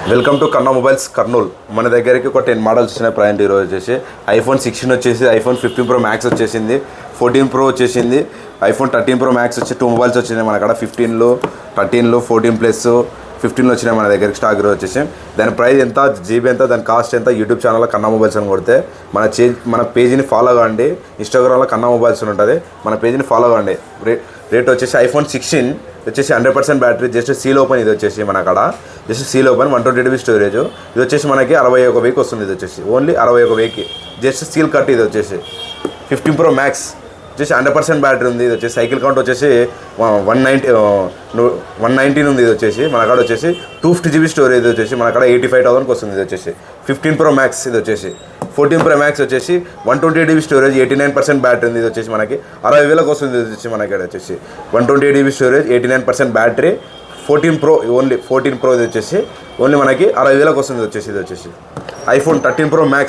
Welcome to కన్నా mobiles Kurnool. మన దగ్గరికి ఒక 10 మోడల్స్ వచ్చినాయి. ప్రజెంట్ ఈరోజు వచ్చేసి ఐఫోన్ 16 వచ్చేసి, ఐఫోన్ 15 Pro Max వచ్చేసింది, 14 Pro వచ్చేసింది, ఐఫోన్ 13 Pro Max వచ్చి 2 మొబైల్స్ వచ్చినాయి మన కాడ. 15లో 13లో 14 ప్లస్ 15లో వచ్చినాయి మన దగ్గరికి స్టాక్ ఈరోజు వచ్చేసి. దాని ప్రైస్ ఎంత, జీబీ ఎంత, దాని కాస్ట్ ఎంత, యూట్యూబ్ ఛానల్లో కన్నా మొబైల్స్ అని కొడితే మన పేజీని ఫాలో కావండి. ఇన్స్టాగ్రామ్లో కన్నా మొబైల్స్ అని ఉంటుంది, మన పేజీని ఫాలో కావండి. రేట్ వచ్చేసి ఐఫోన్ 16 వచ్చేసి 100% బ్యాటరీ, జస్ట్ సీల్ ఓపెన్. ఇది వచ్చేసి మన కాడ just seal open, 128 GB storage. ఇది వచ్చేసి మనకి 61,000 వస్తుంది. ఇది వచ్చేసి ఓన్లీ 61,000కి జస్ట్ సీల్ కట్. ఇది వచ్చేసి 15 Pro Max వచ్చేసి 100% బ్యాటరీ ఉంది. ఇది వచ్చేసి సైకిల్ కౌంట్ వచ్చేసి 119 ఉంది. ఇది వచ్చేసి మన కాడ వచ్చేసి 250 GB స్టోరేజ్. ఇది వచ్చేసి మన కాడ 85,000కి వస్తుంది. ఇది వచ్చేసి 15 Pro Max. ఇది వచ్చేసి 14 Pro Max వచ్చేసి 128 GB స్టోరేజ్, 89% బ్యాటరీ ఉంది. ఇది వచ్చేసి మనకి 60,000కి వస్తుంది. ఇది వచ్చేసి మనకి వచ్చేసి 128 GB storage, 89% battery, 14 Pro only 14 Pro. ఇది వచ్చేసి ఓన్లీ మనకి 60,000కి వస్తుంది. ఇది వచ్చేసి ఐఫోన్ 13 Pro Max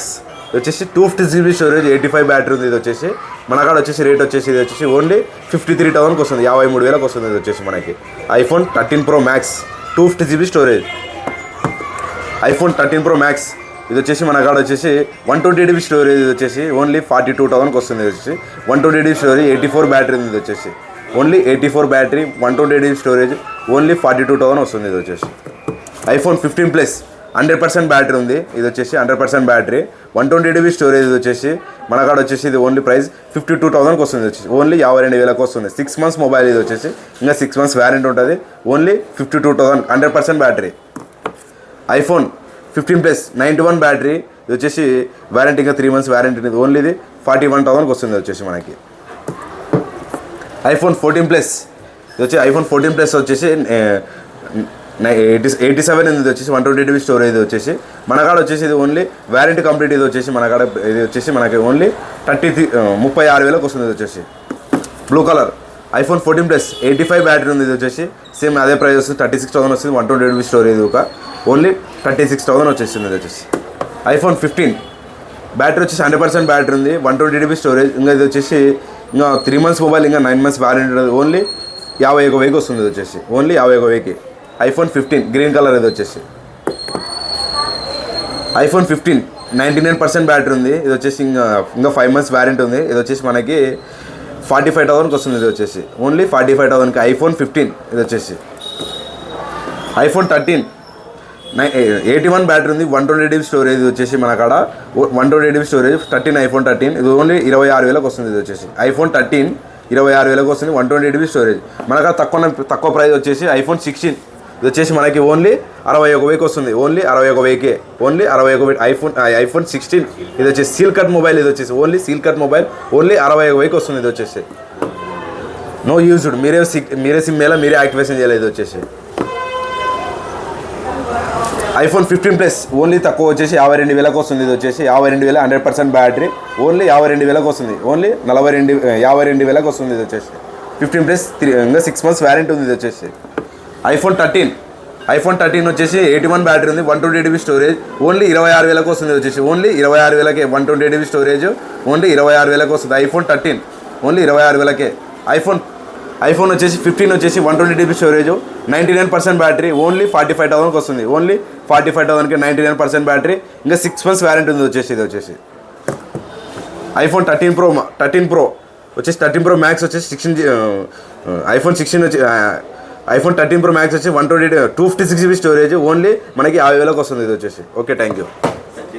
వచ్చేసి 250 GB స్టోరేజ్, 85 బ్యాటరీ ఉంది. ఇది వచ్చేసి మన కాడ వచ్చేసి రేట్ వచ్చేసి ఇది వచ్చేసి ఓన్లీ 53,000కి వస్తుంది, 53,000కి వస్తుంది. ఇది వచ్చేసి మనకి iPhone 13 Pro Max 250 GB storage, iPhone 13 Pro Max. ఇది వచ్చేసి మన కాడ వచ్చేసి 128 GB స్టోరేజ్. ఇది వచ్చేసి ఓన్లీ 42,000కి వస్తుంది. ఇది వచ్చేసి 128 GB స్టోరేజ్, 84 బ్యాటరీ ఉంది. ఇది వచ్చేసి only 84 battery, 128 GB storage, only 42,000 వస్తుంది. ఇది వచ్చేసి ఐఫోన్ 15 ప్లస్ 100% బ్యాటరీ ఉంది. ఇది వచ్చేసి 100% బ్యాటరీ, 128 GB స్టోరేజ్. ఇది వచ్చేసి మన కాడ వచ్చేసి ఇది ఓన్లీ ప్రైస్ 52,000కి వస్తుంది. వచ్చేసి ఓన్లీ 52,000కి వస్తుంది. 6 months మొబైల్. ఇది వచ్చేసి ఇంకా 6 months వ్యారంటీ ఉంటుంది. Only 52,000, 100% battery. IPhone 15 plus 91 battery. ఇది వచ్చేసి వ్యారంటీ ఇంకా 3 months వ్యారంటీ ఉంది. ఓన్లీ ఇది 41,000కి వస్తుంది. వచ్చేసి మనకి ఐఫోన్ 14 ప్లస్. ఇది వచ్చి ఐఫోన్ 14 ప్లస్ వచ్చేసి 87 ఇది వచ్చేసి 128 GB స్టోరేజ్. ఇది వచ్చేసి మన కాడ వచ్చేసి ఇది ఓన్లీ వ్యారంటీ కంప్లీట్. ఇది వచ్చేసి మన కాడ ఇది వచ్చేసి మనకి ఓన్లీ 36,000కి వస్తుంది. ఇది వచ్చేసి blue colour iPhone 14 plus 85 battery ఉంది. ఇది వచ్చేసి సేమ్ అదే ప్రైస్ వస్తుంది, 36,000 వస్తుంది. 128 GB స్టోరేజ్ ఒక ఓన్లీ 36,000 వచ్చేస్తుంది. ఇది వచ్చేసి ఐఫోన్ 15 బ్యాటరీ వచ్చేసి 100% బ్యాటరీ ఉంది, 128 GB స్టోరేజ్. ఇంకా ఇది వచ్చేసి ఇంకా 3 months మొబైల్, ఇంకా 9 months వ్యారంటీ ఉంటుంది. ఓన్లీ 51,000కి వస్తుంది. ఇది వచ్చేసి ఓన్లీ 51,000కి ఐఫోన్ 15 గ్రీన్ కలర్. ఇది వచ్చేసి ఐఫోన్ 15 99% బ్యాటరీ ఉంది. ఇది వచ్చేసి ఇంకా 5 months వ్యారంటీ ఉంది. ఇది వచ్చేసి మనకి 45,000కి వస్తుంది. ఇది వచ్చేసి ఓన్లీ 45,000కి ఐఫోన్ 15. ఇది వచ్చేసి ఐఫోన్ 13 81 బ్యాటరీ ఉంది, 128 GB స్టోరేజ్. ఇది వచ్చేసి మన కాడ 128 GB స్టోరేజ్, 13 ఐఫోన్ 13. ఇది ఓన్లీ 26,000కి వస్తుంది. ఇది వచ్చేసి ఐఫోన్ 13 26,000కి వస్తుంది, 128 GB స్టోరేజ్. మన కాడ తక్కువ ప్రైస్ వచ్చేసి ఐఫోన్ 16. ఇది వచ్చేసి మనకి ఓన్లీ 61,000కి వస్తుంది. ఓన్లీ 61,000కే, ఓన్లీ 61,000 ఐఫోన్ 16. ఇది వచ్చేసి సీల్ కట్ మొబైల్. ఇది వచ్చేసి only seal cut mobile, only 61,000కి వస్తుంది. ఇది వచ్చేసి నో యూజ్డ్, మీరే సిమ్ మేళ మీరే యాక్టివేషన్ చేయలేదు. ఇది వచ్చేసి ఐఫోన్ 15 ప్లస్ ఓన్లీ తక్కువ వచ్చేసి 52,000కి వస్తుంది. ఇది వచ్చేసి 52,000, 100% బ్యాటరీ, ఓన్లీ 52,000కి వస్తుంది. ఓన్లీ 52,000కి వస్తుంది. ఇది వచ్చేసి 15 ప్లస్ ఇంకా 6 months వ్యారంటీ ఉంది. ఇది వచ్చేసి ఐఫోన్ 13 వచ్చేసి 81 బ్యాటరీ ఉంది, 128 GB స్టోరేజ్, ఓన్లీ 26,000కి వస్తుంది. ఇది వచ్చేసి ఓన్లీ 26,000కే, 128 GB స్టోరేజ్, ఓన్లీ 26,000కి వస్తుంది. IPhone 13 only 26,000కే. ఐఫోన్ వచ్చేసి 15 వచ్చేసి 128 GB స్టోరేజ్, 99% బ్యాటరీ, ఓన్లీ 45,000కి వస్తుంది. ఓన్లీ 45,000కి 99% బ్యాటరీ, ఇంకా 6 months వ్యారంటీ ఉంది. వచ్చేసి ఇది వచ్చేసి ఐఫోన్ 13 Pro వచ్చేసి 13 Pro Max వచ్చేసి 16 ఐఫోన్ 16 వచ్చి ఐఫోన్ 13 Pro Max వచ్చి 256 GB స్టోరేజ్, ఓన్లీ మనకి 50,000కి వస్తుంది. ఇది వచ్చేసి ఓకే, థ్యాంక్ యూ.